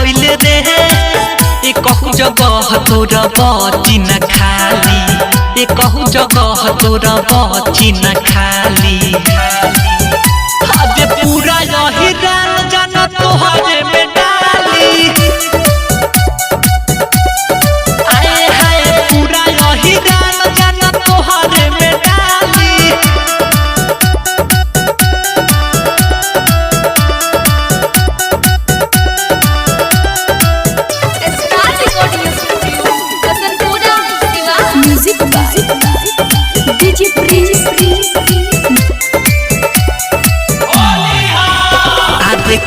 कोइले रे ए कहू जगह तोरा बची न खाली ए कहू जगह तोरा बची न खाली आज पूरा यही रान जाना तोहरे में डाली आए हाय पूरा यही रान जाना तोहरे में डाली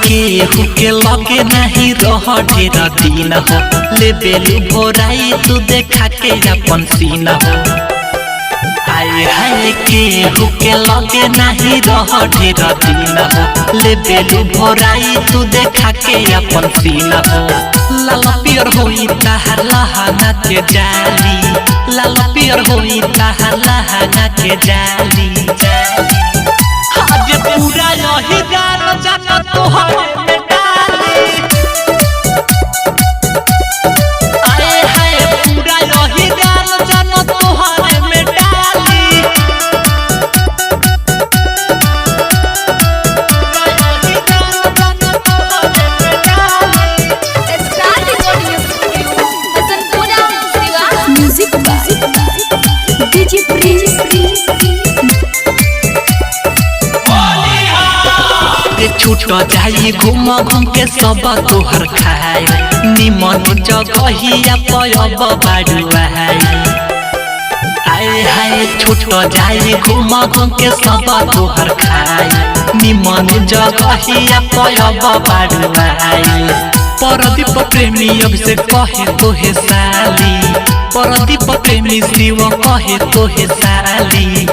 केहू के लगे नहीं रह ढेर दिन हो ले बेलू भोराई तू देखा के अपन सीना हो आए हाय केहू के लगे नहीं रह ढेर दिन हो ले बेलू भोराई तू देखा के अपन सीना हो लाल पियर होई ताहार लहंगा के जाली लाल पियर होई ताहार लहंगा के जाली आज पूरा यही गान जाना तोहरे में डाली आए हाय पूरा यही गान जाना तोहरे में डाली पूरा यही गान जाना तोहरे में डाली star recording studio Hasanpura Shiva music by DJ Prince छूट जाई घूम घूम के सब तोहर खाए निमन जगहिया पयब बाड़ुआ आए हाय छूट जाई घूम घूम के सब तोहर खाए निमन जगहिया पयब बाड़ुआ परदीप प्रेमी अभिषेक कहे तोहे साली परदीप प्रेमी शिव कहे तोहे साली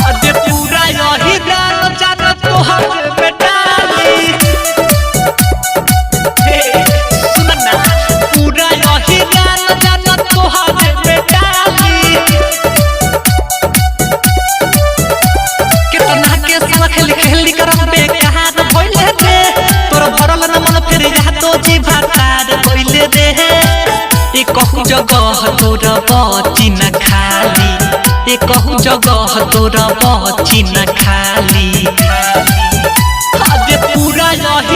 आज पूरा यही गान जाना तोहरे में डाली सुन ना पूरा यही गान जाना तोहरे में डाली कितना के सब खेल खेली करम बेकार भइले रे तोर भरल न मन फिर जा तो जी भातार भइले रे ए कहू जगह तोरा बची न खाली ए कहू जगह तोरा बची न खाली आज पूरा यही